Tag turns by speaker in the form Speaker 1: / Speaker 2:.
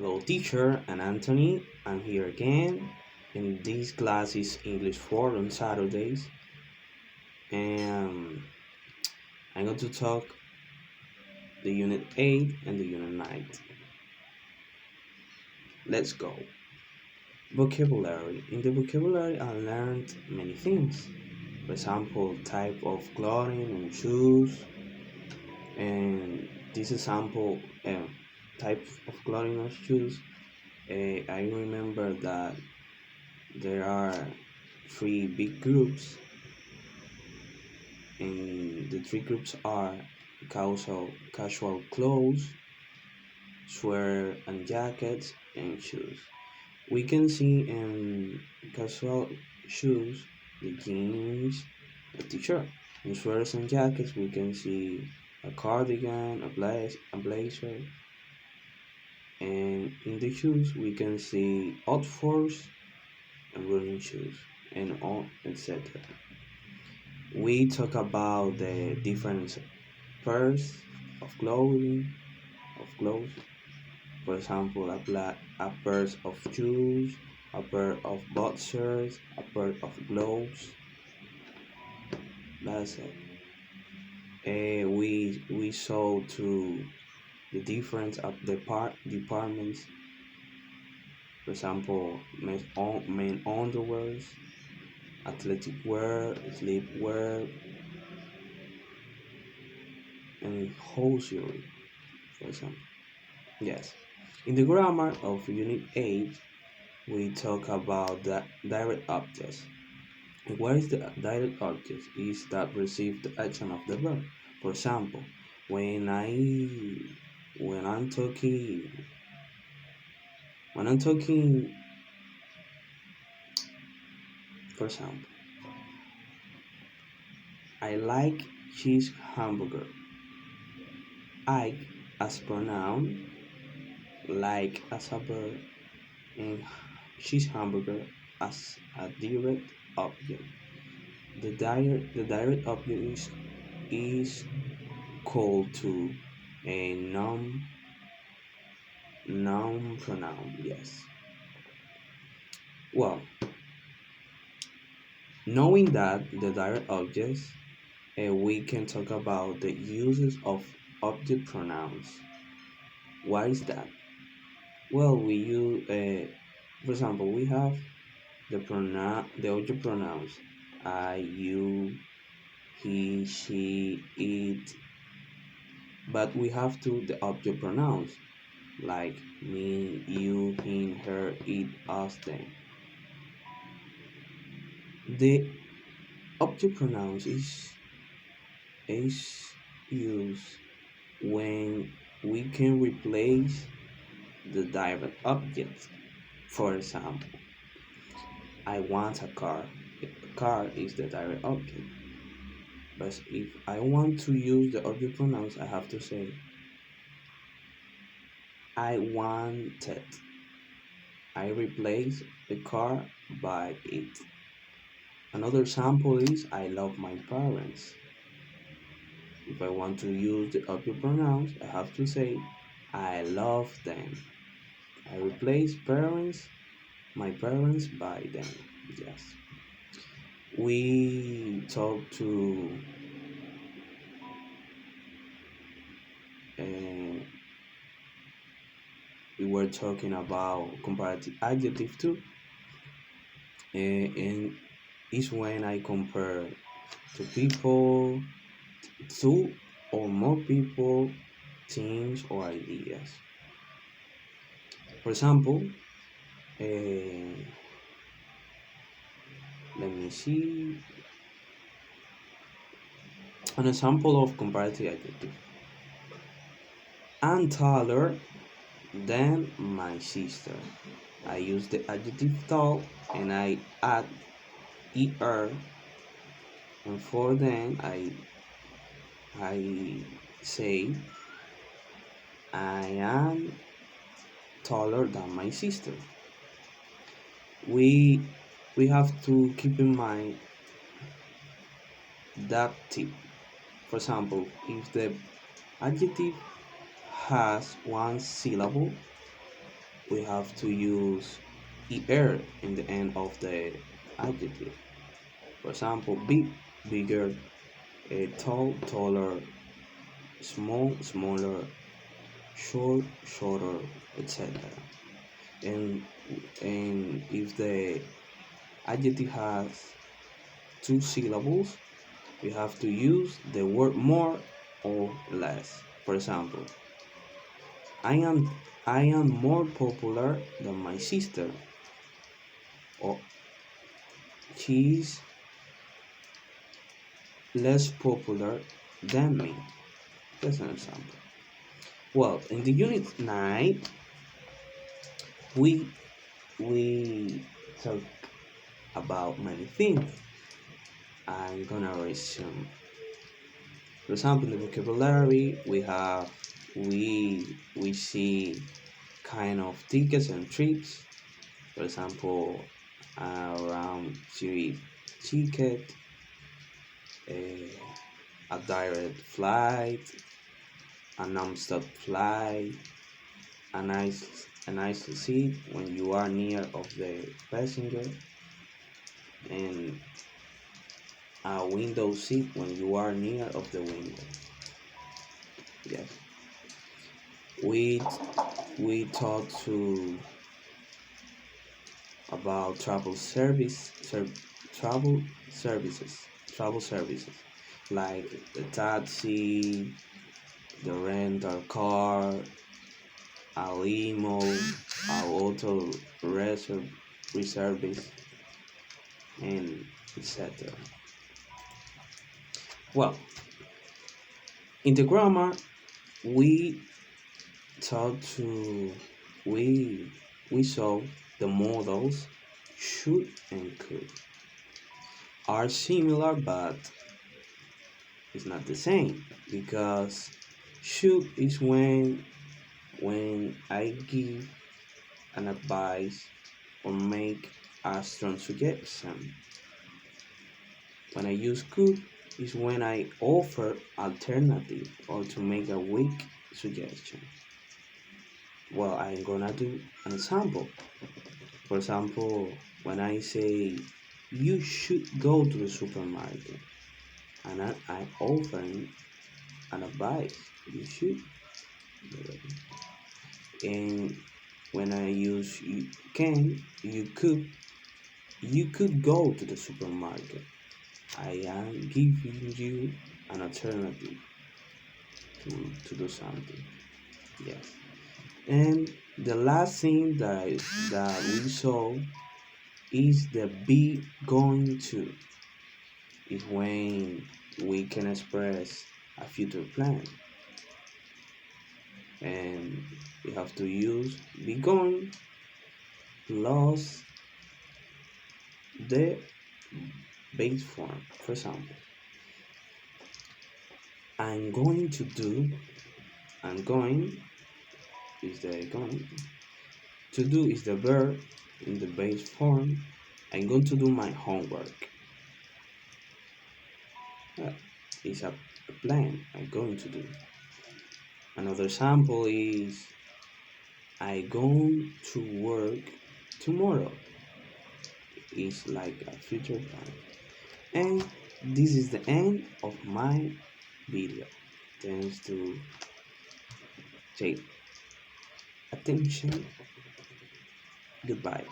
Speaker 1: Hello, teacher, and Anthony. I'm here again. And this class is English 4 on Saturdays. And I'm going to talk the Unit 8 and the Unit 9. Let's go. Vocabulary. In the vocabulary, I learned many things. For example, type of clothing and shoes. And this example, type of clothing or shoes, I remember that there are three big groups, and the three groups are casual clothes, sweater and jackets, and shoes. We can see in casual shoes the jeans, a t-shirt. In sweaters and jackets, we can see a cardigan, a blazer, and in the shoes, we can see Oxfords and running shoes, and all, etc. We talk about the different pairs of clothes. For example, a pair of shoes, a pair of boxers, a pair of gloves. That's it. We saw to the difference of the departments. For example, men underwears, athletic wear, sleep wear, and hosiery, for example. Yes. In the grammar of Unit 8, we talk about the direct objects. What is the direct object? Is that receive the action of the verb. For example, when I when I'm talking when I'm talking for example, I like cheese hamburger. I as pronoun, like as a verb, and cheese hamburger as a direct object. The direct object is called to a noun pronoun. Yes. Well, knowing that the direct objects, we can talk about the uses of object pronouns. What is that? Well, we use, for example, we have the object pronouns I, you, he, she, it, but we have the object pronouns like me, you, him, her, it, us, them. The object pronouns is used when we can replace the direct object. For example, I want a car. A car is the direct object. But if I want to use the object pronouns, I have to say I wanted. I replace the car by it. Another example is I love my parents. If I want to use the object pronouns, I have to say I love them. I replace my parents by them. Yes. We talk to uh, we were talking about comparative adjective too, and is when I compare to people, two or more people, things or ideas. For example, uh, let me see an example of comparative adjective. I'm taller than my sister. I use the adjective tall and I add er, and for then I say I am taller than my sister. We we have to keep in mind that tip. For example, if the adjective has one syllable, we have to use er in the end of the adjective. For example, big, bigger, tall, taller, small, smaller, short, shorter, etc. And and if the adjective has two syllables, we have to use the word more or less. For example, I am I am more popular than my sister, or she's less popular than me. That's an example. Well, in the unit 9, we we talk about many things. I'm gonna resume. For example, in the vocabulary, we see kind of tickets and trips. For example, around trip ticket, a, a direct flight, a non-stop flight, a nice seat when you are near of the passenger, and a window seat when you are near of the window. Yes, we we talk to about travel travel services like the taxi, the rental car, a limo, a auto reserve reservice, and etc. Well, in the grammar, we talk to we we saw the models should and could are similar, but it's not the same because should is when I give an advice or make a strong suggestion. When I use could is when I offer alternative or to make a weak suggestion. Well, I'm gonna do an example. For example, when I say you should go to the supermarket and I'm offering an advice, you should. And when I use you can, you could go to the supermarket. I am giving you an alternative to do something. Yes. And the last thing that we saw is the be going to. Is when we can express a future plan. And we have to use be going plus the base form. For example, I'm going to do, I'm going is the going, to do is the verb in the base form. I'm going to do my homework. It's a plan I'm going to do. Another example is I going to work tomorrow. It's like a future plan. And this is the end of my video. Thanks to take attention. Goodbye.